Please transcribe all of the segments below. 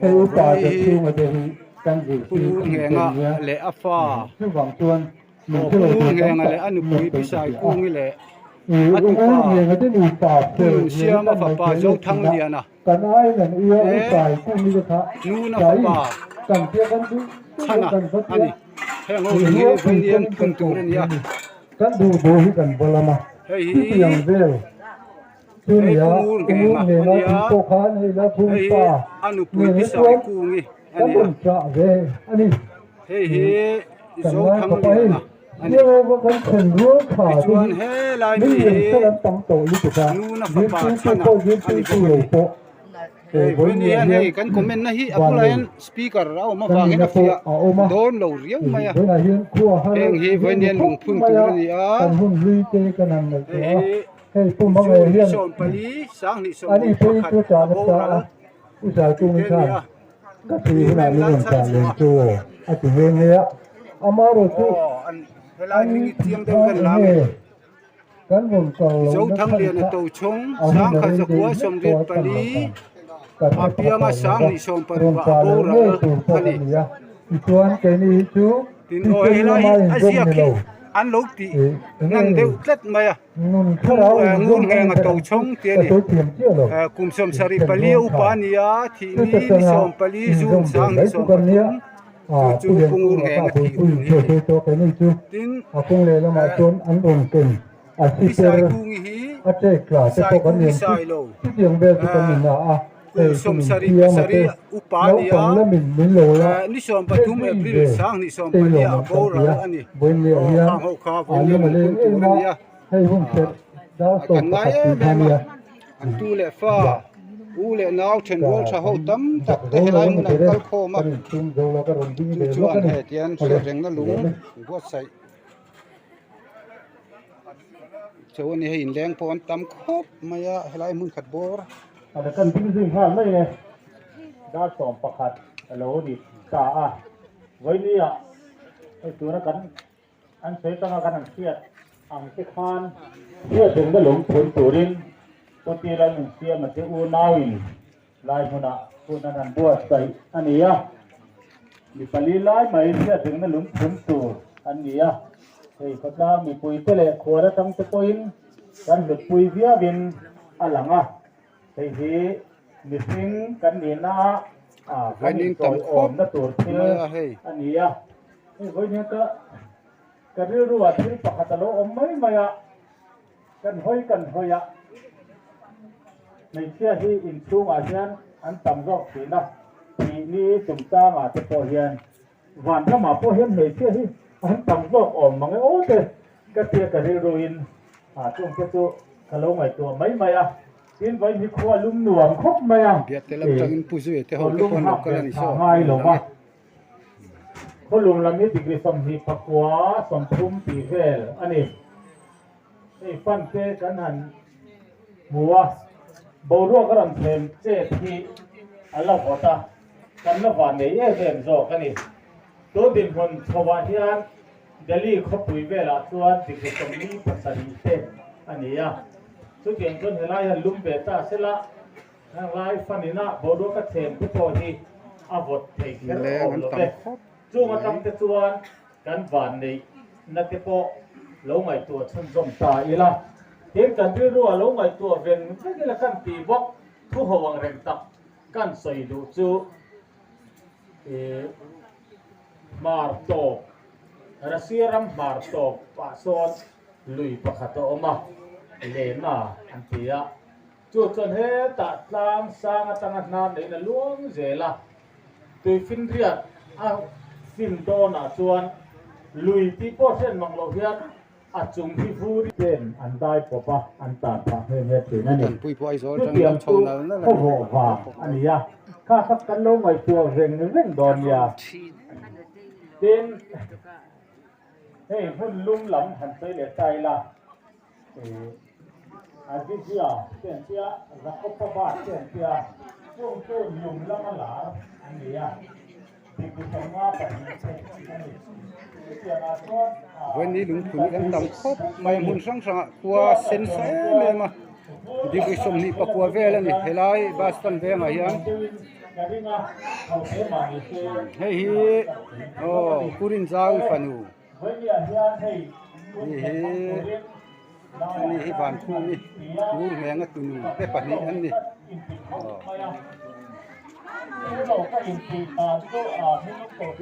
hay upa được chung ở đây căn gì Pung nghe ngà lệ áp pha cái vòng tuôn pung nghe ngà lệ anh bùi bị sai cung lệ atu pa nghe cái gì upa siam mà phá pa dấu thăng liền à cái ai là yêu upa cũng như thế nu na phá pa cần thiết cần thứ khana cần phát ani he ngô ni với niên phun tu lên ya cần đủ đủ cần bao mà hey tiếng về tu hey ya pung nghe ngà nghe ani nó ya tu khan hay là tu hey pa anu bùi bị sai cung ni cái ani ya bụng trả về anh hey cần dấu nói có thăng phải liền à ani nhiều có cái phần rúa khả chuan he lai mình mi hiện sẽ làm tăng tổ như thế nào nu na phá diễn pa tu chana tu diễn tu ani tu rồi po hey với niên hey kan comment na hi apulayan speaker rao ma kan wangin na po afia oma don lo riau maya với là hiện khua heng hi với niên lung phun tu lên ya kan hun lui te kan ang ngai to hey hey pu ma zu ngai ni hian som pali sang ni som ani pe pakhat tu cha na abo ta ral u sa tu ni ten khan ya ka ti huna ni ron cha len chu a ti ve ne amaro chu oh an helai ni tiang deu kan kan lam kan bun ko lo zo na thang khan lian ka to chung a sang hun kha rin za de kwa som rit pali apia sang ni som pali ron wa pa abo lo ne ral tu po ani ni ya i tuan ke ni chu tin ti o ke helai ma in azia ni ki lo an lo ti nan deu tlet maya nun tu kharau ngur nge nga to chung ti ni to tiam chi lo kum som sari pali upa ni ya thi ni som pali zum sang ni som patum chu pungur nge nga thi ui ni che to ke ni chu tin a kung le la ma chon an on ken a si isai per kungi hi a che kla te sai to kan kungi yen sai lo ti tiang be tu kan na a kum som sari pasari upa lo ni ya pang la min lo la ni som patum april sang ni som pali a boral ani boin le o ya khang ho kha a bon lu ma ni le pun tu ma ni ya hei hum se da to kan ngai pa ti me ma ya an tu le fa u le naw then wol tha ho tam tak te helai mun an kal kho ma tum zo la ka ron ding chu le lo chuan ka he tian se reng na lung go sai chuan he in leng pon tam khop maya helai mun khat bor ada kan ding ding ha mai ne da som pakhat lo di ka a voi ni a ai tu na kan an sei ta kan an siat ang te khan tia ding da lung phun turin ko ti ran sia ma te u nawin lai huna punan an buat sai ania mi pali lai mai sia ding da lung phun tu ania hei kata mi pui te le khora tang te poin kan le pui via bin alanga hei hi mi sing kan ni na kan ni tam toi khop om na tur maya he ania hei voi nya ka kari ruwa thil pakhatalo om mai maya kan hoya nei sia hi in chung a hian an tam rok thina ti ni tum ta ma te po hian van ra ma po hian nei sia hi an tam rok om mangai o te ka tia kari ruin chung te chu khalo ngai to mai maya tin vai hi khwa lum nuam khop maya bia te lam tang in pu zu te ho te lum pon ha lo kala ni so ngai lo ma ko lum lam ni degree som hi pakwa som thum ti vel ani ei fan te kan han bua boru ka ram them che thi ala hota kan la wa nei e dem zo kani to din hon thowa hian delhi khopui vela chuan degree som ni pasari te ani ya chu tiang chon helai han lum be ta sela lai fanina boru ka them te po hi avot thei kher le om an lo tam be khop chu ma tam te chuan kan van nei na te po lo ngai tu chun zom ta ila tiếng cần đưa ruộng lúa ngoài chùa về cái là căn tì bóc thu hồ bằng rèn tập căn sợi đủ chú marto rasiram marto pasot lui pakhato ma lena antia chu chon he ta tlam sang atang nam nei na luang zela tui fin riat a fin do na chuan lui ti po sen mang lo hian a chung hi furi ten an dai popa an ta pa he he tin ani tan pui poi zo chu tang tiam lam chu chho na na ho ho wa ani ya kha khak kan lo ngai tu reng reng don ya tin hey hun lum lam han sai le tai la a ji sia ten sia za ko pa ba ten sia chung chu lum lam la ani ya ti ku ma pa ni se ani với ní lúng phun kan tam khop mai mun sang sang qua sen sai me ma di cái som ni pa qua ve la ni helai bas tan ve ma hian hei hi kurin zau fanu ni hi van khu ni ngur ngang tunu te pani an ni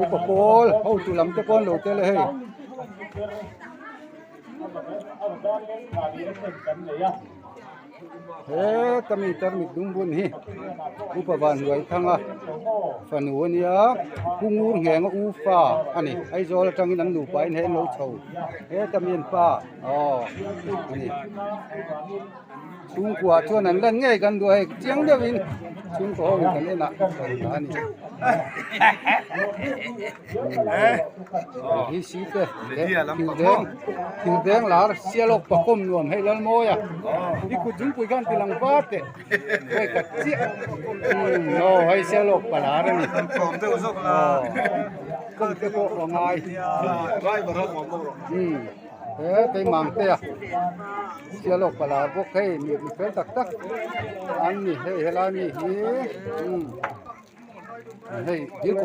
ku pol ho tu lam te kon lo te le hei he tami tarmik dumbun hi upavan huai thanga fanu ania kungur ngenga ufa ani ai zol tangin an lu pain he lo chho he tamin pa ani chung kwa chuan an lan ngai kan du hai chiang de win chung ko wi kan ena ani hi si te thil deng lar sialok pakom nuam hei lal moya ni ku jung pui kan tilang pate hei ka chi no hei sialok palar ni kom te usok la kom te ko ngai vai ba ro mo cái màng te sialok palar bok hei mi fel tak tak an ni hei hela ni hi hei dil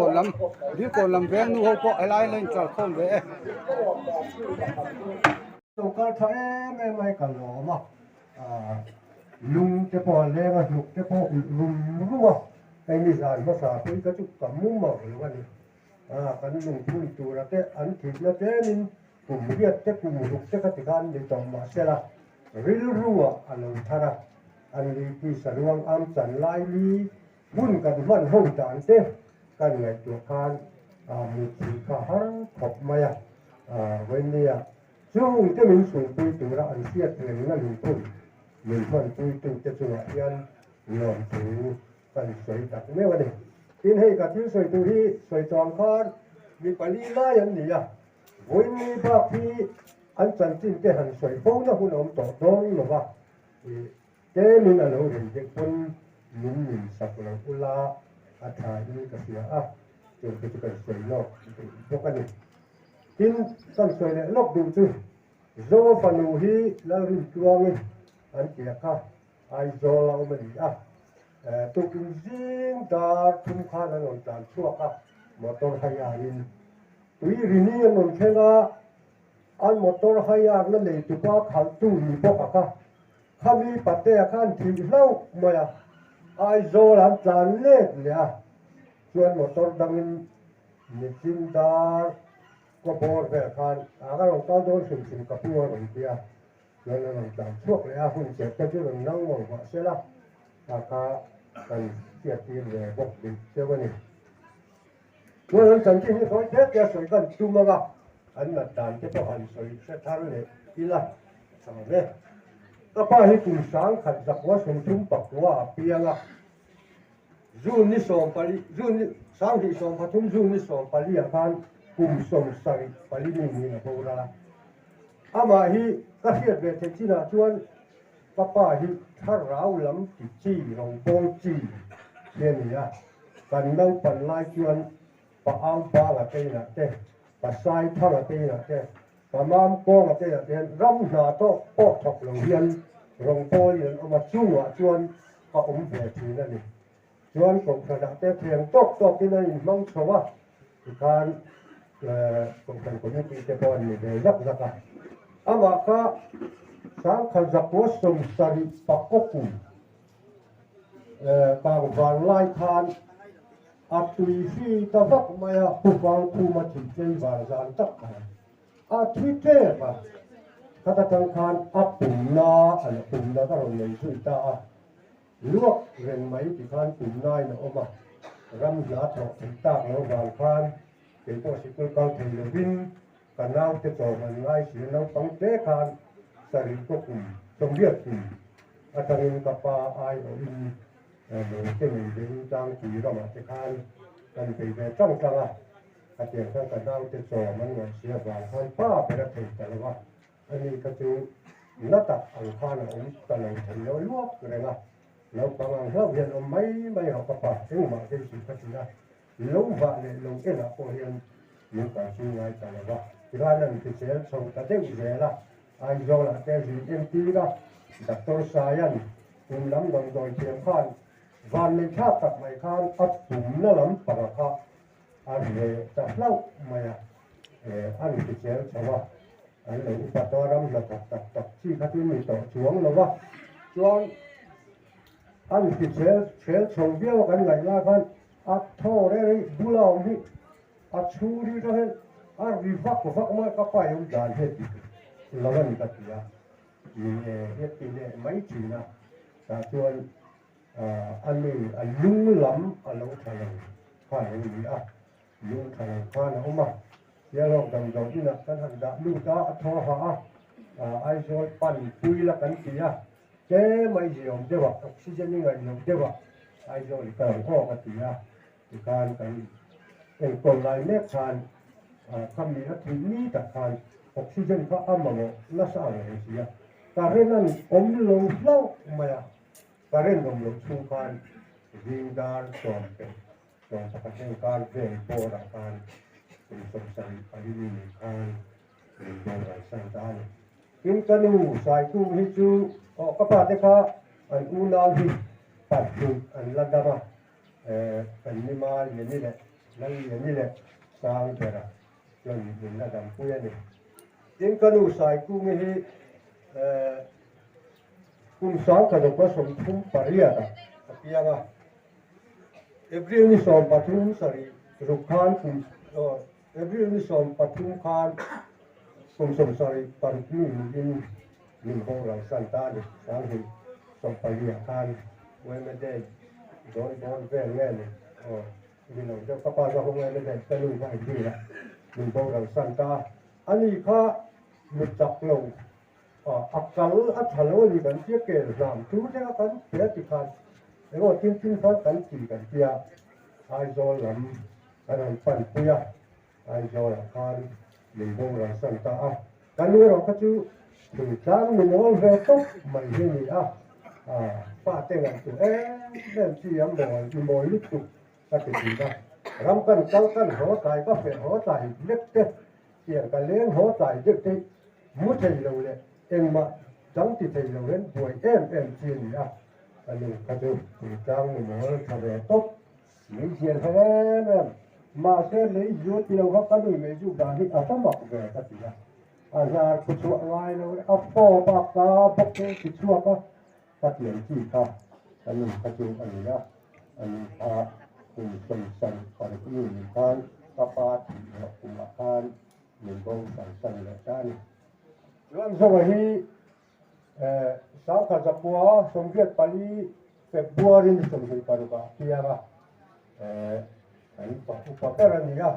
ko lam veng nu ho ko alai lên chal khom ve tụ cái thấy mấy mấy cái lỗ mà lung cái bò lê mà lục cái bò lung lung à cái này là nó sao cái chút cảm mung mà cái này cái lung lung tụ là cái ăn thịt là cái mình cùng biết cái cùng lục cái gan để trồng mà sẽ là ril rùa anh thara anh đi thì sản lượng am sản lai li bún cái món hông đàn thế cái này tụ can một chỉ cả hàng khop mày với này chung cái mình dùng tùy tụ ra anh siết tiền nó lùi tụi mình vẫn tùy tụ cái chỗ yên nhọn tụ cần sấy đặt mấy vấn đề tin hay cả thiếu sấy tụ hi sấy tròn con vì phải đi lại anh gì với mi bác thì anh chân chính cái hành sấy phong nó cũng tổ đông rồi吧cái mình là lâu rồi cái con mình sắp là ula thay đi cái gì rồi cái sấy nó cho cái này tin con sợi này lóc đủ chứ do phần hi là rin tuang anh kia ka ai do lao mà đi tụ kinh riêng ta thum kha là ngon tan chua ka motor hay in tùy rin ni ngon khenga an motor hay nó lấy tụ qua khal tu ni bok ka khami pate khan thi lâu mà ai do làm tan le ya chuan motor dangin ni chin ta có bor về khan cái lòng tao đôi sừng sừng cặp đua rồi kia nên là lòng tao thuốc này không chết cho chứ đừng nâng mỏng vợ sẽ lắm cả cần tiệt tiền về bốc đi chơi bên này tôi lần chẳng chỉ nói chết cho sợi cần chung mà anh là đàn cái bao hành sợi sẽ thắng này đi là sao đấy các bạn hãy cùng sáng khẩn giặc quá sông chung bạc quá piang dù ni sông pali dù ni sáng thì sông phát thung dù ni sông pali khan cùng sông sài pali mình là bao ra ama hi các hiện về thế chi là chuan papa hi thar rau lắm thì chi rong bông chi thế này cần lâu phần lai chuan pa ao pa là cái là cái pa sai pa là cái là cái pa mam ko là cái là cái ram na to po thọc lòng hiền rong bông hiền ama chu chuan pa về thì này chuan cũng phải đặt cái thiền tốt cái này mong cho kan cũng cần có những cái con này để dắt dắt ama ka sáng khăn giặc quá sông sari pakoku bang van lai khan tùy phi ta vắt maya vang thu mà chỉ chơi vàng gian tất cả tùy thế mà kata tang khan bùn na ta rồi lấy tùy ta luộc rèn máy thì khan bùn nai nó mà ram giá thọ thì ta nó vàng khan cái đó sẽ có cao thành là vinh cả nào cái chỗ mà ngay chỉ nó phóng tế khan sari có cùng trong việc thì thằng các ba ai ở in cái mình đến trang chỉ đó mà cái khan cần phải về trong trang tiền sang cả nào cái chỗ mà người xưa vàng khan ba phải là thành cả là anh ấy cái chú nó tập ăn khan là ông ta làm thành nó luộc rồi nè nó bằng hàng lớp hiện ông mấy học các bạn nhưng mà cái gì cái gì đó lâu vậy lâu cái là có hiện những cái suy nghĩ cả là vậy thì ra lần thì sẽ xong cái thế gì là ai do là cái gì em tí đó doctor science cùng lắm đồng đội tiền khan van lên chát tập mày khan ấp súng nó lắm bằng kha anh về tập lâu mày anh thì chéo cháu anh lấy tập to lắm là tập chi các thứ mình tổ xuống rồi đó xuống anh thì chéo chồng biết cái này là con thô đấy bù lao đi chú đi đó hết vì vắt mà các phải ông đàn hết là cái gì vậy thì hết thì mấy chuyện nào ta chuan anh lung lắm lâu thằng phải gì lung thằng pha nó mà giờเราđầm đầu đi là cái thằng đã lung ta thua hả ai rồi pan pui là cái gì cái mấy gì ông chứ vậy oxygen như vậy ông chứ vậy ai rồi cái thằng cái gì thì cái còn lại nét khan kami na tini ta khan oxygen ka amamo na sa ang siya karenan omlong flow maya karen omlong sungkan zingar sompe som pakateng kan ven pora kan som san alini kan pora san tan in kanu sai tu hi chu o kapa te kha an unal hi pat tu an lagama kan ni ma ni le nang ni le sang tera lần mình là làm quê này tiếng cái nụ sai cũng như cũng sáng cái lúc có sống thung paria đó kia mà every ni sống patung sari ruk khan cũng every ni sống patung khan sống sari patung mình không làm san ta được sáng thì sống paria khan quê mình đây rồi về nghe này mình làm cho các bạn không nghe này cái nụ phải gì là mình bao rằng san ta anh ấy khá một chọc lâu akal thalo gì cần thiết kể làm chú thế cần thiết thì cần nếu mà tin phát cần chỉ cần kia ai rồi làm cái làm phần kia ai rồi là cần mình bao rằng san ta cái nữa là cái chú thì sáng mình nói về tốt mình như vậy pha tên là tụi em chỉ em mồi lúc tụi ta cái gì đó rắm cân hỗ tài có phải hỗ tài nhất thế tiền cả liên hỗ tài nhất thế muốn thầy lâu này em mà chẳng thì thầy lâu đến buổi em chuyện gì anh mình cái thứ thì trang mình nói thằng bé tốt mấy chuyện hay em mà sẽ lấy vô thì đâu có cái gì mấy chú đàn thì sao mặc về cái gì ra cái chỗ ngoài rồi phô bạc cả bốc cái chỗ cái tiền gì cả anh mình cái chỗ anh đó anh cùng sân sân còn cái người kan kapat kumakan minggong sân là cái này rồi sau này sau khi ra bua xong việc Bali February xong việc Paruka kia mà anh bảo cái này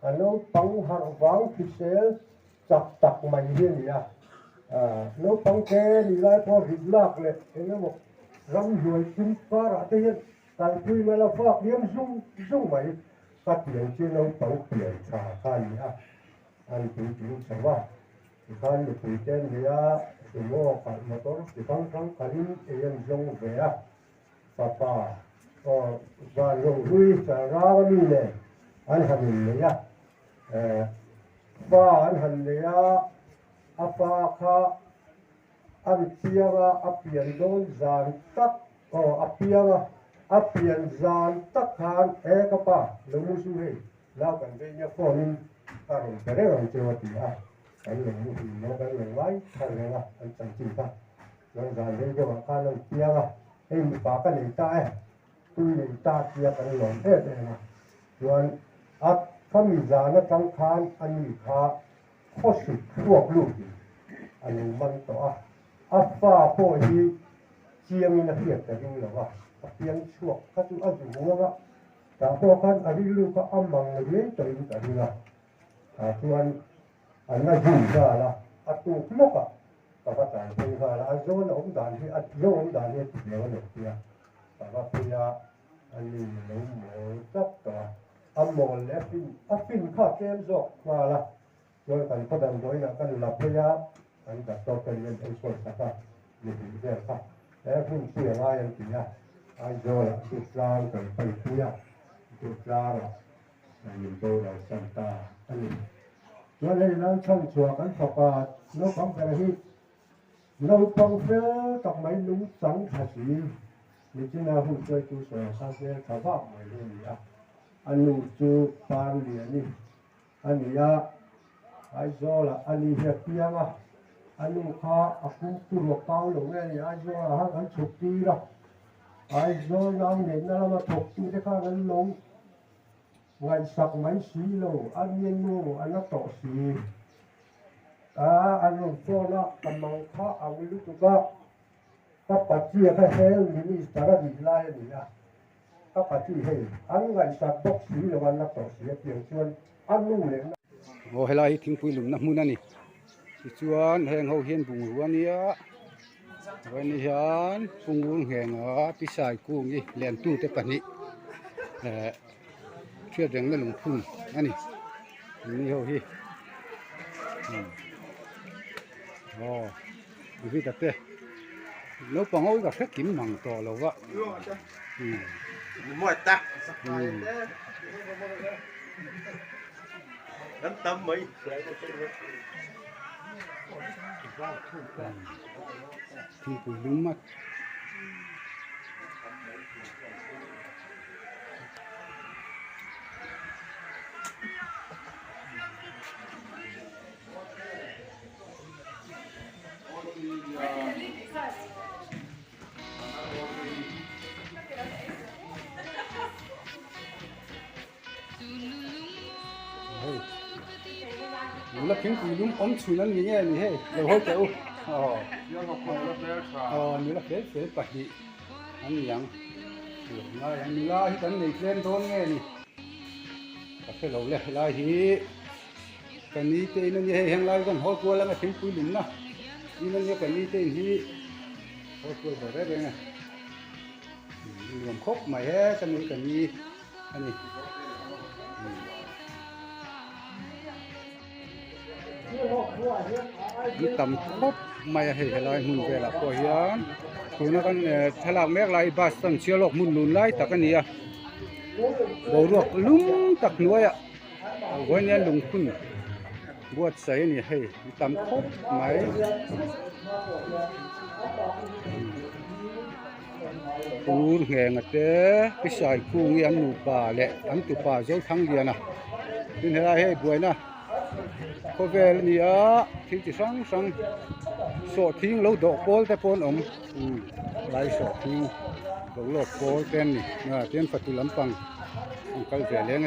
anh nói bằng hàng vàng thì sẽ chặt mày hiền nói bằng cái đi lại có việc lạc này anh nói một rắm ruồi chim phá ra thế tại vì mà là phát điểm dung mày phát triển trên lâu tàu biển xả khan anh tự sao vậy khan được tự trên thì thì mua phải một số thì phăng khan em dung về papa và dùng huy xả ra cái gì này anh hành này và anh hành này apa kha anh chia ra áp biển đôi giàn tắc apia apian zan takhan ekapa lumusu he lao kan ve nya fonin karon kare ron chewati an lumusu no kan lewai tharela an chanchi ta ron zan ve jo ka lo tia ga he mi pa ka ni ta tu ni ta tia kan lon he de na ron at kami zana tang khan ani kha khosu thuak lu an man to afa po hi chiang ina hiat ta ring lawa tiếng chuộc các chú ăn dùng ngon cả po kan ari lu ka amang le toi ta ri la chuan an na jin ra la atu moka ka ba ta ri ra la zo na om dan hi at zo om dan hi le wa le tia ka ba pia an ni lo mo tak ta amol le fin kha kem zo ma la rồi kan ko dan doi na kan la pia an da to kan yen ai so sa ka ni bi de ka fin sia la yan tia ai rồi là tụt ra rồi phải kia tụt ra rồi nhìn tôi là Santa anh cho nên nó trong chùa cắn phật nó không phải là nó không phải tập mấy đúng sống thật sự 你今天会做就说上些茶饭买的你啊，安尼就办理你，安尼呀，还说了安尼些边啊，安尼他啊不落高了呢，你还说了还出地了，还说让人那么出地的看人龙，ngày sạc máy xí lô ăn nhiên nô ăn nó tổ xí ăn lồng cho nó cầm mang khá ăn lúc chúng ta các bà chia cái heo như đi ta đã bị lai đi à các bà chia heo ăn ngày sạc bốc xí là ăn nó tổ xí tiền chuan ăn luôn liền โอ้ให้ไล่ทิ้งปุยหลุมน้ำมูนั่นนี่ชวนแหงเขาเฮียนบุงหัวนี้วันนี้ฉันปุงวุ้งแหงพิสายกุ้งนี่เลี้ยงตู้แต่ปนี้เชื่อเรื่องนั่นหลวงพุ่งอันนี้นี่เขาที่อ๋อดูที่ตัดเต้แล้วปังเอากับแค่กินมังต่อแล้ววะมั่วตาน้ำตำไหมทิ้งปุยหลุมมาแล้วทิ้งปุยหลุมอมชุนนั่นนี่ไงนี่เฮ้เราเข้าใจอ๋อนี่ละเฟสปัดดิอันนี้ยังนี่ละที่กันในเส้นโดนไงนี่แต่แค่เราเลยละที่กันนี้เต้นนี่ให้แห้งไล่กันหัวกลัวแล้วก็ทิ้งปุยหลุมนะนี่นั่นเนี่ยกันนี้เต้นที่หัวกลัวแบบนี้ไงรวมครบมาแฮ่กันนี้กันนี้อันนี้นี่ตำครบไม่ให้ลายมุนเวลาพอเฮียนคุณนักกันทลากแมกลายบาสตันเชียร์ลอกมุนลุนไล่ตักกันเนี่ยบรวกลุ่มตักหน่วยวันนี้ลงทุนบวชใส่นี่ให้ตำครบไม่ปูนแหงเต้ไปใส่กุ้งยันหนูป่าแหละอันตุป่าเจ้าทั้งเดียนะนี่ให้บวยนะก็เวลนี้ที่จะสั่งสอดทิ้งเราดอกโพลแต่โพลอมลายสอดทิ้งเราหลอกโพลเต้นนี่เต้นฝัดตุลำปังก็เวลเลยไง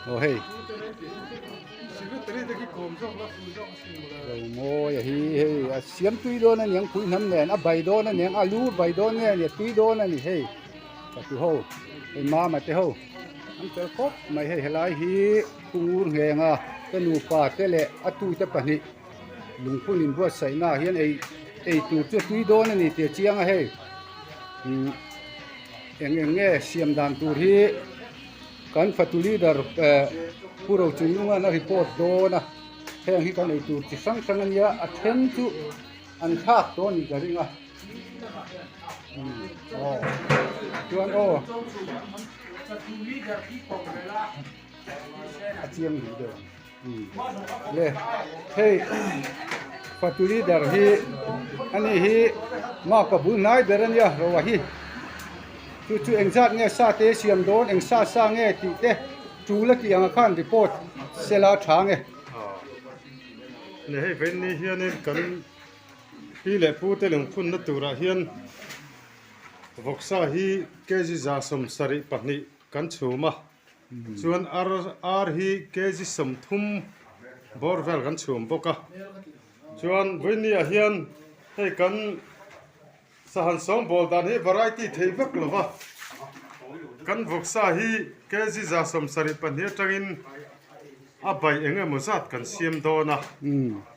โอ้เฮ้ยเราโม่ยเฮ้ยเสียมตุยโดนนั่นยังคุยน้ำแหนใบโดนนั่นยังอาลูใบโดนเนี่ยตุยโดนนั่นนี่เฮ้ยแต่ตุโฮไอ้มามาเตโฮอันเจอครบไม่ให้หลายฮีปูนแหงก็หนูป่าเตะเละอตุจะปนิลุงผู้นินบัวใส่หน้าเฮียนไอ้ตูจะตุยโดนนี่เตียเจียงเฮ้ยเอ็งเงี้ยเสียมดันตูที่กันฟัตุลีดาร์ผู้เราจุยงนะรีพอร์ตโดนะแห่งที่กันไอ้ตูที่สั่งอันยาอัดเห็นจุอันทักตัวนี้กันริงจวนโออาเจียงอยู่เดิมเลยเฮ้ยฟัตุลีดาร์ฮีอันนี้ฮีมากกับบุญนายเดรันยาเราว่าฮีจู่เอ็งจัดเนี่ยซาเตเสียมโดนเอ็งซาเนี่ยติเตจูเล็กยังขันรีพอร์ตเซลาทางเนี่ยเนี่ยให้เป็นนี่เฮียนี่กันพี่เล่พูดแต่หลงพุ่นนัตุระเฮียนวกษาฮีเกจิจาสมสริปนิกันชูมาส่วนอาร์ฮีเกจิสมทุมบอร์เวลกันชูมปกะส่วนวันนี้เฮียนให้กันสหันสองบอลดานให้วาไรตี้เทวักลวะกันวกษาฮีเกจิจาสมสริปนิจังอินอาไปเองมุสัดกันเสียมโดนะ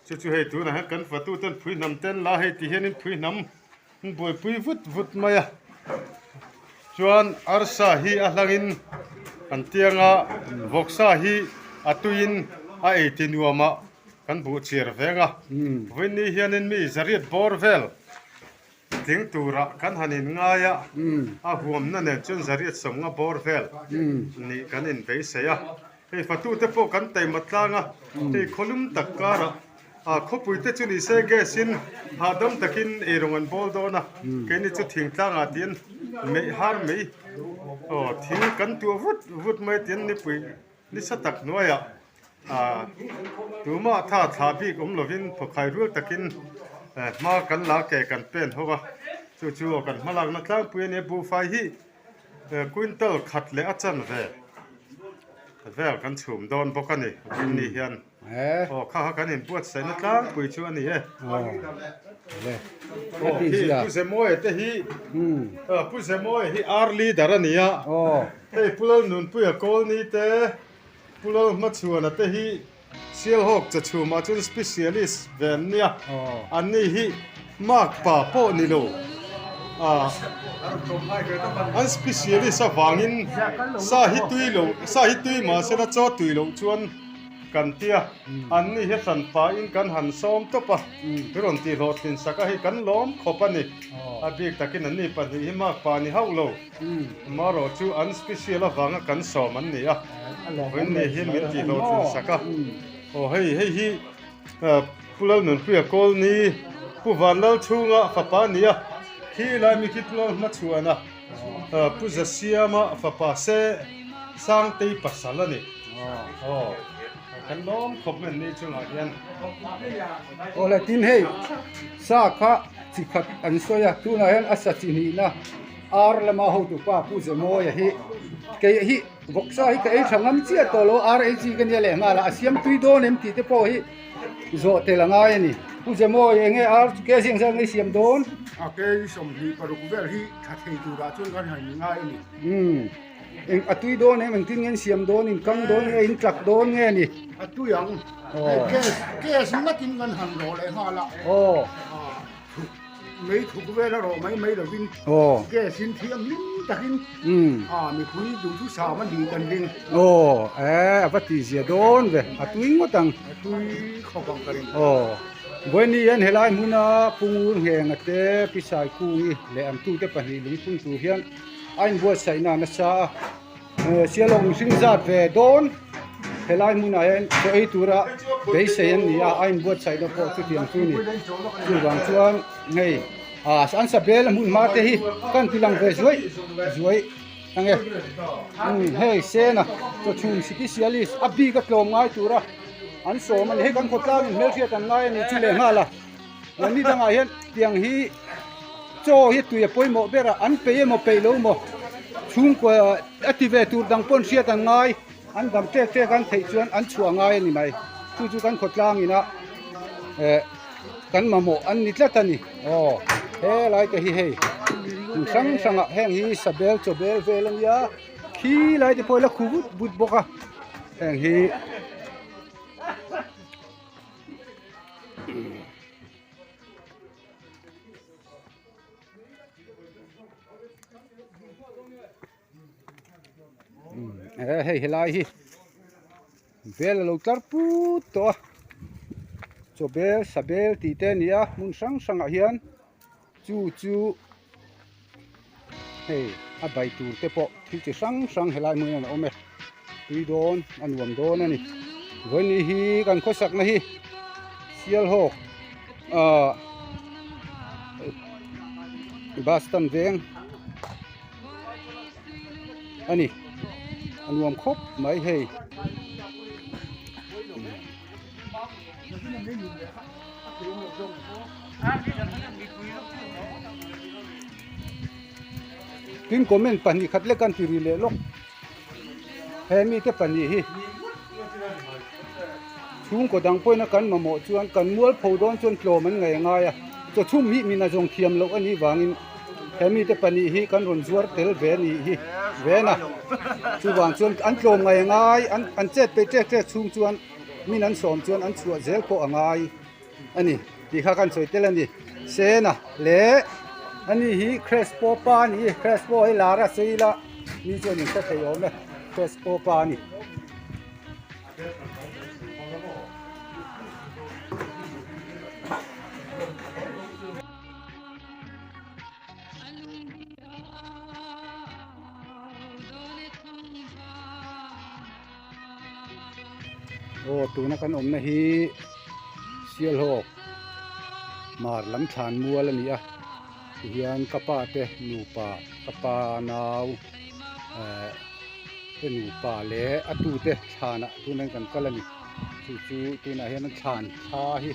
จู่ๆให้ตัวนะฮะกันฟัดตัวต้นพุยน้ำเต้นลาให้ที่เห็นพุยน้ำบุยพุยวุดมาจวนอาร์ซาฮีอาลังอินอันเตียงวกษาฮีอาตุยินอาเอตินัวมากันบูเชียร์เวงวันนี้เฮียนินมีจริตบอร์เวลถึงตัวระกันหันินง่ายอาหัวมันเนี่ยจนจริตสมงบอร์เวลนี่กันอินไปเสียไอ้ฟัดตัวเตปกันเต็มมัดลางไอ้คนลุ่มตะการะ kho pui te chu ni se ge sin ha dam takin e rongan bol do na ke ni chu thing tlang a tin me har me thing kan tu vut vut mai tin ni pui ni sa tak noya tuma tha bi gom lovin phokhai ru takin ma kan la ke kan pen howa chu kan malak na tlang pui ne bu fai hi quintal khat le achan ve kan chum don bokani ni hian kha kan in puat sai na tlang pui chu ani pu se moi te hi pu se moi hi arli darania te pulal nun pu ya kol ni te pulal ma chuana te hi sial hok cha chu ma chun specialist ven nia ani hi mak pa po ni lo an specialist sa wangin sa hi tui ma se na cho tui lo chuan kan tia an ni he san pa in kan han som to pa ron ti lo tin saka hi kan lom khopani a bik takin an ni pa hi ma pa ni hau lo ma ro chu an special awanga kan som an ni a wen ni hi min ti lo tin saka hei hi pulal nun pu kol ni pu van lal chunga fa pa ni a khi lai mi khi pulal ma chuana pu za siama fa pa se sang tei pasalani kan lom khop men ni chunga hian ola tin hei sa kha chi khat an soya tu na hen asa chi ni na ar lama ho tu pa pu ze mo ya hi ke hi voksa hi ke thangam chia to lo ar e chi kan ya le nga la asiam tui do nem ti te po hi zo te la nga ni pu ze mo ye nge ar ke sing sang nge siam don ke som hi paru vel hi thei tu ra chun kan hai nga ni en atui do nem en tin ngen siam don in kang don nge in tlak don nge ni atu yang ke sim na tin kan han ro le ha la mấy thuộc về là rồi mấy đầu tiên cái xin thiêm lính takin mi pui đủ thứ sao mà đi gần đi vắt thì gì đón về tui ngót tăng tui không bằng cái với ni anh helai muna pungun heng ate pisai kungi le am tu te pahni lung pun tu hian anh buat sai na na sa sialong sing zat ve don helai muna hen so ei tura bei sen ni anh buat sai do po tu tiang tu ni tu bang chuan ngei an sa bel mun ma te hi kan tilang ve zuai ange hey sena to chung specialist abi ka klom ngai tura an so man he kan khotlang mel thia kan ngai ni chile ngala ni danga hian tiang hi cho hi tu ya poimo bera an pe mo pe lo mo chung ko ative tur dang pon sia tan ngai an dam te kan thei chuan an chua ngai ni mai chu kan khotlang ina kan mamo an ni tlatani he lai te hi hei sang heng hi sabel chobel velang ya khi lai te poila khubut but boka heng hi hei helai hi vel lo tlar pu to chobel sabel ti te nia mun sang a hian chu hei a bai tur te po thi chi sang helai mun an ome tui don an nuam don ani voi ni hi kan khosak na hi sial ho bastan veng ani an nuam khop mai hei tin comment pani khatle kan tiri le lok hemi te pani hi chung ko dang poina kan mamo chuan kan mual phodon chon tlo man ngai nga ya to chum mi mina jong khiam lo ani wangin hemi te pani hi kan ron zuar tel ve ni hi ve na chu wang chuan an tlom ngai an chet pe che chung chuan min an som chuan an chua zel po angai ani ti kha kan choi tel ani se na le ani hi crespo pa ni crespo hi lara seila ni chuan in sa thei om le crespo pa ni tu na kan om na hi เสียโลกมาลำชานมัวละเนี่ยเฮียนกะปาเตนูปากะปานาวเป็นนูปาเละอตูเตชานะตัวนั้นกันก็ละนี่จู่ๆตัวนั้นเห็นชานชาฮิ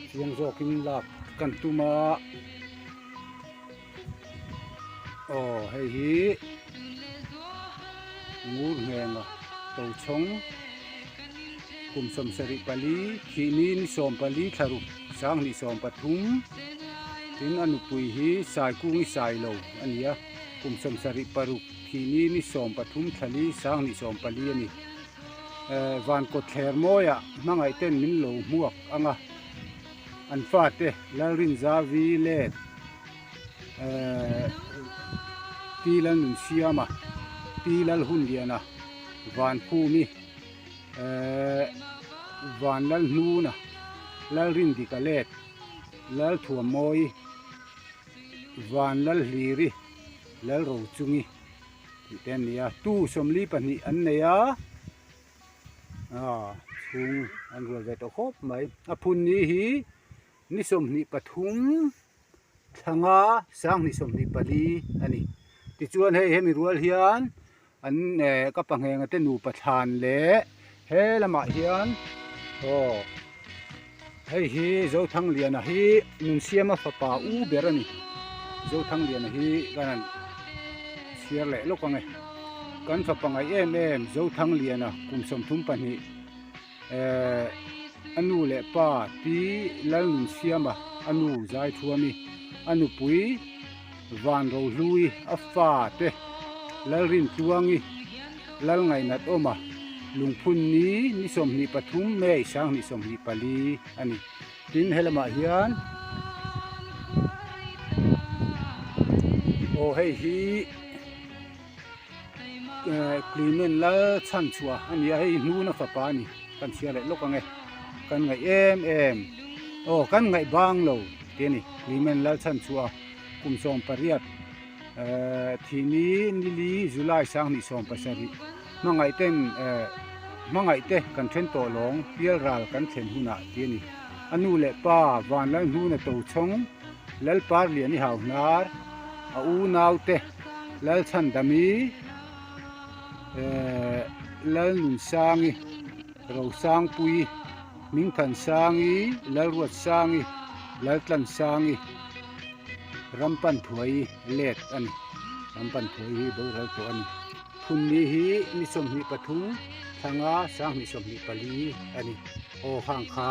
เสียงโซกินลากกันตุมาโอ้ให้ฮีงูแหงอ่ะเต่าชงกุมสมสริปลีขีนีนิสอมปลีทารุสางนิสอมปทุมถึงอนุปุยฮีสายกุ้งสายโลอันนี้กุมสมสริปรุขีนีนิสอมปทุมทะลีสางนิสอมปลีนี่วันกดแขรโมยอ่ะมังไอเต้นมินโลหมวกอ่ะอันฟาเตลารินซาวีเลดตีลันนุนเซียมาตีลันหุ่นเดียนะวันภูมิวันลันนูนะลันรินดิกาเลดลันถั่วมอยวันลันลีริลันโรจุงีเต็นเนี่ยตู้สมลีปนิอันเนี่ยชุงอันรวยเวทครบไหมอภุนนี้ฮีนิสมนิปทุมทั้งสร้างนิสมนิปลีอันนี้ที่ชวนให้มีรัวเฮียนอันก็ปังเฮงเต้นูประธานเละเฮละมาเฮียนโอ้ให้ฮีเจ้าทั้งเลียนฮีนุนเสียมาฝาป่าอูเบรนี่เจ้าทั้งเลียนฮีกันเสียเละลูกว่าไงกันฝาปังไอเอ็มเจ้าทั้งเลียนกุมสมทุมปนิอนุเละป้าตีลันนุนเสียมาอนุใจทัวมีอนุปุยวันเราลุยอัฟฟาเตลัลรินตัวงี้ลัลไงนัดอมาลุงพุนนี้นิสมนิปทุมเมย์ช่างนิสมนิปลีอันนี้ดินเฮลมาเฮียนโอ้ให้ฮีคลีเมนละชันชัวอันนี้ให้นูนะฟ้าปานี่กันเสียเลยลูกว่าไงกันไงเอ็มโอ้กันไงบางโลเดี๋ยวนี้คลีเมนละชันชัวกุมทรงปริยัดทีนี้นิลีจุลายสร้างนิสมปัสริมังไอเต้นมังไอเต้กันเทนโตหลงเปียรัลกันเทนหุนาทีนี้อนุเล่ป้าวันแล้วหูนตัวชงแล้วปาร์เลียนี่หาวนาร์อูนาวเต้แล้วฉันดามีแล้วนุนสร้างเราสร้างปุยมิงทันสร้างแล้วรวดสร้างแล้วตันสร้างรำปันถวยเล็ดอันรำปันถวยเบอร์เราตัวอันคุณนี้ฮีนิสมนิปทุมทางอาสร้างนิสมนิปลีอันนี้โอข้างขา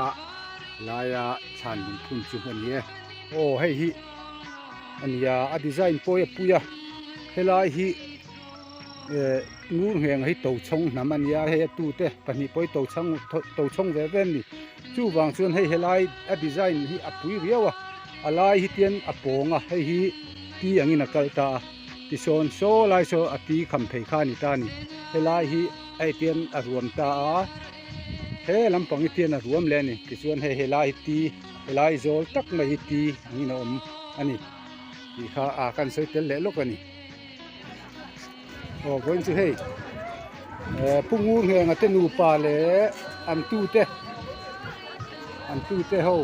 ลายชันคุณจุกันเนี่ยโอ้ให้ฮีอันนี้อะดีไซน์ปอยปุยเฮลายฮีงูเหงให้ตัวชงน้ำมันยาให้ตู้เตะปนิปอยตัวชงเวเนี่จู่วางส่วนให้เฮลายอะดีไซน์ฮีอปุยเรียวอะไรฮิเตียนอปงให้ฮีตีอย่างนี้นักตาที่โซนโซไลโซอตีคำเพคานิตานี่เฮลายฮีไอเตียนอรวมตาเฮลำปังฮิเตียนอรวมเลยนี่ที่ส่วนให้เฮลายตีเฮลายโซลตักมาฮิตีนี่นะอันนี้ที่ข้าอากันใส่เตลเล่ลูกอันนี้โอ้คนสุดให้พุ่งงูเหงเตนูปาเล่อันตู้เตเฮา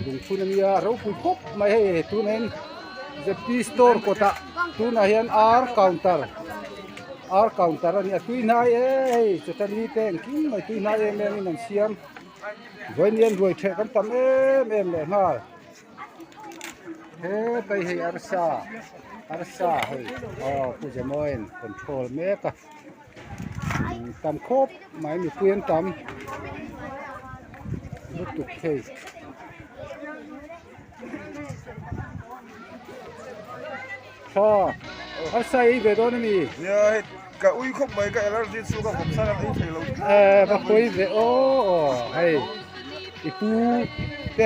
ลุงคุณมีเราคุยครบไม่ให้ตัวนั้นจะปีสโตร์ก็ตาตัวนั้นเห็นอาร์คาวน์เตอร์นี่ตัวนั้นจะตัดนี้เต็งกินไม่ตัวนั้นเนี่ยนี่นั่นเสียมวันนี้รวยเทกันทำเลยฮะเฮ้ไปให้อาร์ซาเฮ้ยผู้จะมอยน์คอนโทรลเมกะทำครบไม่มีเปลี่ยนทำรถตุกเทอาศัยเวดอนนี่เนี่ยกะอุ้ยคบไปกะแล้วที่สู้กับผมสร้างที่เทลบางคนเวโอ้ให้อีปูเต้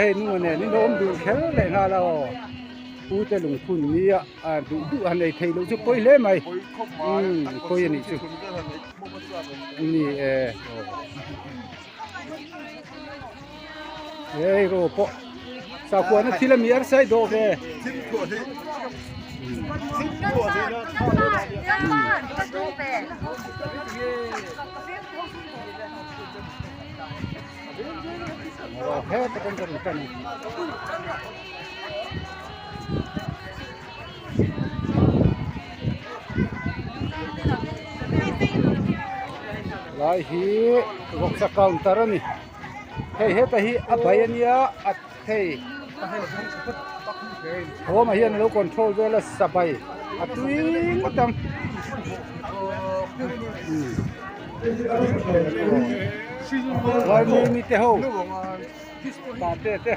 ให้นู่นเนี่ยนี่น้องดูแค่เลยนะเราปูเต้ลงทุนนี่ดูอันไหนเทลจะไปเลยไหมไปนี่จุนี่เฮ้ยโร่ปะสาวคนนั้นที่ละมีอะไรใส่ดูแก hết con dân cần lại hi gọc sa counter ni hey hết hi abayania at hey ho mà hiền lâu control về là sabai at tuy có tăng rồi mi te ho ta te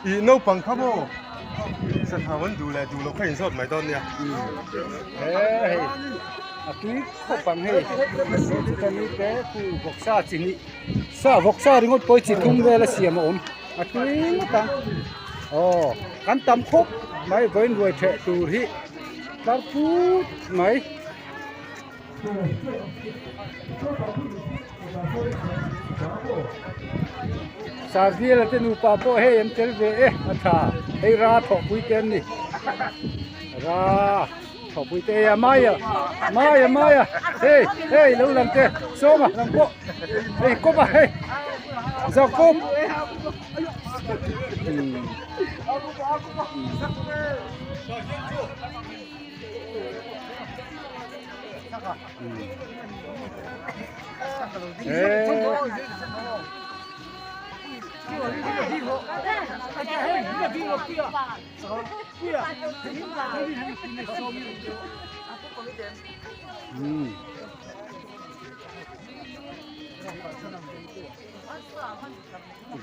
อีโน่ปังครับโมสถาวันดูแลดูเราให้เห็นสดไหมตอนเนี้ย เฮ้ยอะตุ้ยเขาปังเฮ้ยตอนนี้แกคือวกซาจริงนี่ซาวกซาที่งดปล่อยจิตทุ่มเวลาเสียมาอมอะตุ้ยงดตังอ๋อกันตำคบไม่เว้นรวยเทตูที่ตาพูดไหมสาธิตแล้วจะนูปาโป้เฮ้ยยันเตลเวอะท่าไอ้ราถกปุยเต็มนี่ราถกปุยเตยมาอย่าเฮ้ยลูกหลังเตะโซ่มาหลังโป้เฮ้ยกบมาเฮ้ยจะกบเฮ้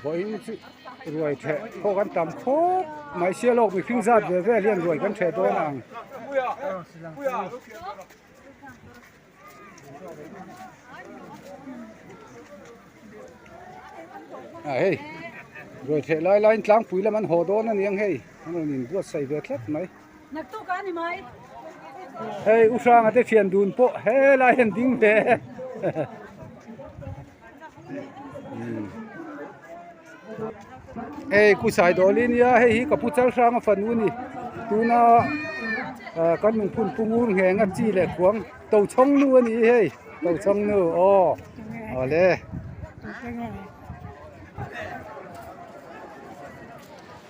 บ่อยรวยแท้พอกันตำโคบไม่เสียโลกมีครึ่งซาดเว่เลี้ยงรวยกันแท้ตัวนางเฮ้ยรวยแท้ไล่กลางปุ๋ยแล้วมันโหดนั่นเองเฮ้ยมันนี่รวดใส่เวทเล็ดไหมนักตู้กันนี่ไหมเฮ้ยอุตส่าห์มาเทียนดูนโปเฮ้ยลายเห็นดิ้งเด้เฮ้ยกูใส่ดอลลินยาเฮ้ยกับผู้เจ้าสร้างฝันนู่นนี่ตูน่ากันมึงพุ่นปุงงูแหงอับจีแหลกขวงเต่าช่องนู่นนี่เฮ้ยเต่าช่องนู่นอ๋อเลย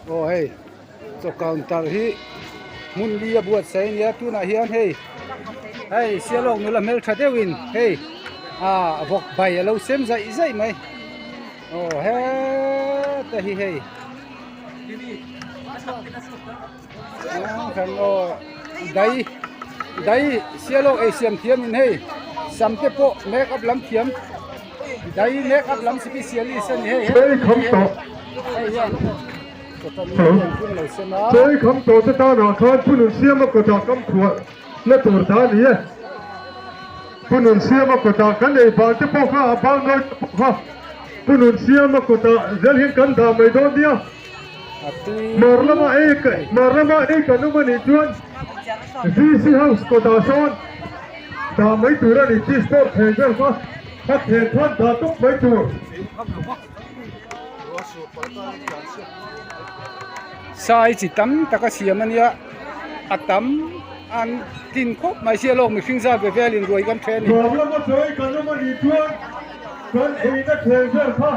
โอ้เฮ้ยจกการตาที่มุนเลียบวชใส่เนี่ยตัวน่ะเฮียนเฮ้ยเสียลงนู่นละเมลชาเดวินเฮ้ยพวกใบเราเซมใจไหมโอ้เฮ้แต่เฮ้ยขันโอ้ได้เสียลงเอเชียนเทียมนี่เฮ้ยสัมเทปโปเมคอัพลำเทียมได้เมคอัพลำสเปเชียลิสต์นี่เฮ้ยคำตอบใช้คำตอบจะตาหนาคานผู้หนุนเสียมากกว่าคำขวดและตัวท่านี้ผู้หนุนเสียมากกว่ากันในบ้านจะพกข้าบ้านน้อยพกข้าผู้หนุนเสียมากกว่าเรื่องเห็นกันดาไม่โดนเดียวมาละมาเอกกันนู่นนี่จวนซีเฮาส์ก็ตาซ้อนดาไม่ตัวนั้นที่สปอร์ตแห่งกันก็ถ้าแข่งขันดาต้องไม่ตัวสายจิตตั้มตะกเสียมันเนี่ยอัตตั้มอันกินครบไม่เสียโลกมีสิ่งซาเวลินรวยกันแค่นี้บอกแล้วว่าเจอกันนู่นนี่จวนกันเองก็แข่งกันค่ะ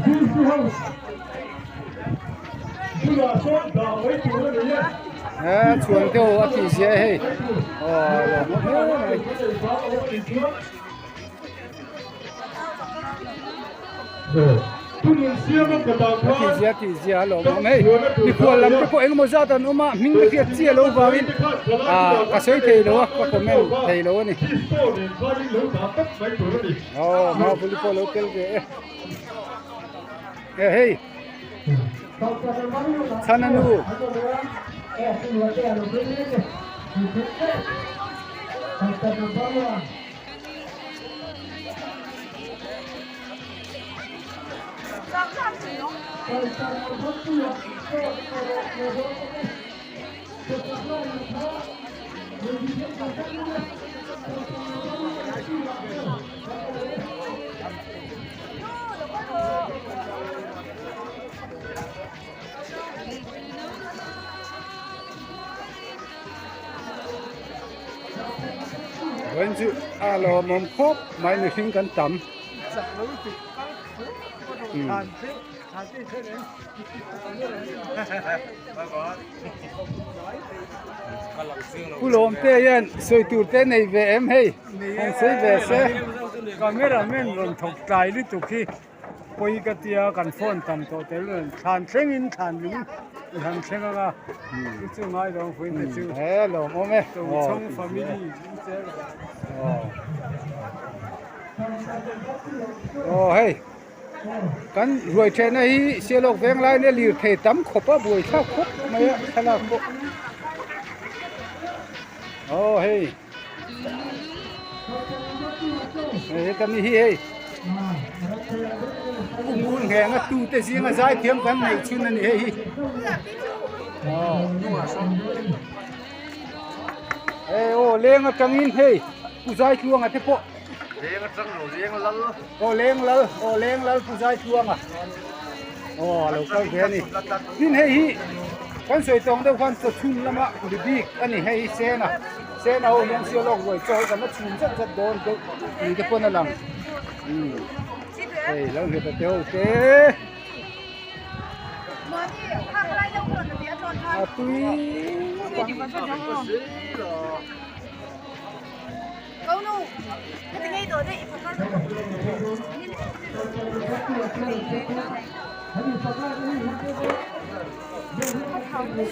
ซีเฮาส์ผู้ละซ้อนดาไม่ตัวนี้ชวนเที่ยวอาทิตย์เสียเฮ้ยอ๋อผู้หนุนเสียมากกว่าตาข้าที่เสียหลงไม่มีคนลำที่พวกเอ็งมาจากนั้นมามิ่งเกียรติเสียโลกว่าวินกระสวยเทโลก็คอมเมนต์เทโลนี่อ๋อมาบุรีโปโลเกลเฮ้ยชันนู vẫn chịu alo mồm khốp máy này khinh cắn tắm cú lồm tê yên sôi tụt tê này về em hay không xây về xe cameraman ron thok tai li tu khi poi ka tia kan phone tam to te len than thleng in than lung han thleng anga chu ngai dong poi te chu hello mome chung family hey kan ruồi trên này xe lộc veng lai này liều thể tắm khop á buổi thao khop mấy á thay là khop hey hey cái này hey muốn nghe ngắt tu te riêng ở giải thiêm cái này chun này hey hey lên ở trong in hey tu giải chuông ở thế po lên lal phụ giai chuông à lâu câu thế này nên hay con sợi tông đâu con tập trung lắm ạ đi anh này hay xe nào nên xe lộc rồi cho cái nó chun rất đồn đâu đi cái con làm đây lâu người ta tiêu thế câu nu cái ngay rồi đấy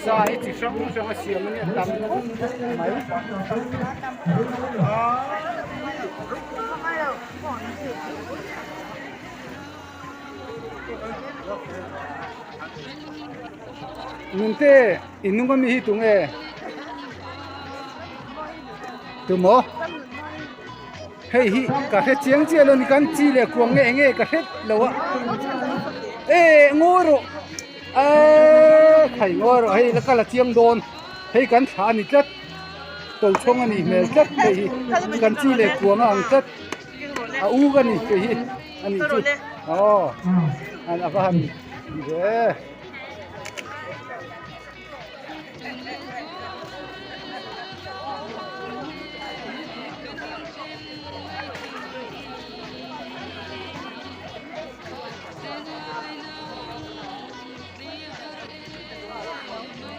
sai chỉ sống mà xiêm này tắm mấy mình thế inung kami hitung tu mo hey hi cả hết chiang chia luôn kan chi le kuang nghe cả hết lâu á ngô rồi khai ngô rồi hey là cái là chiang đồn hey kan thà ni chất tổ chong anh ni mel chất hey kan chi le kuang ang chất u cái ni hey anh ni chút anh abahan deh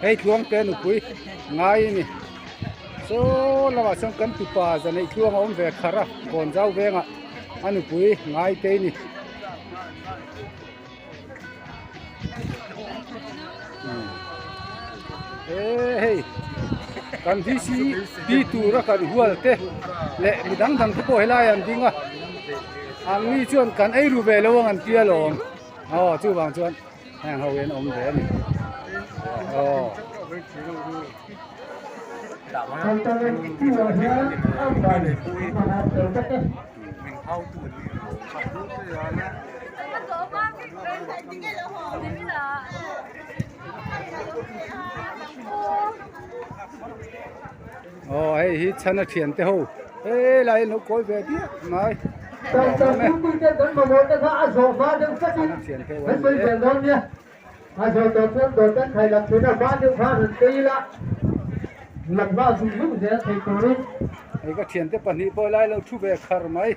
hey thuang te nu pui ngai ni so lawa sang kan tu pa za nei thuang om ve khara kon zau venga anu pui ngai te ni hey kan di si di tu ra kan hual te le midang dang ko helai an dinga ang ni chuan kan ei ru ve lo an tia lom chu wang chuan hang ho yen om ve ni hey hi chana thian te ho lai no koi ve dia mai rồi đầu tiên thầy làm thế nào ba điều pha được cây là lần ba dùng lúc thế thầy cố lên cái thiền te pani boy lai lo thu về khar mai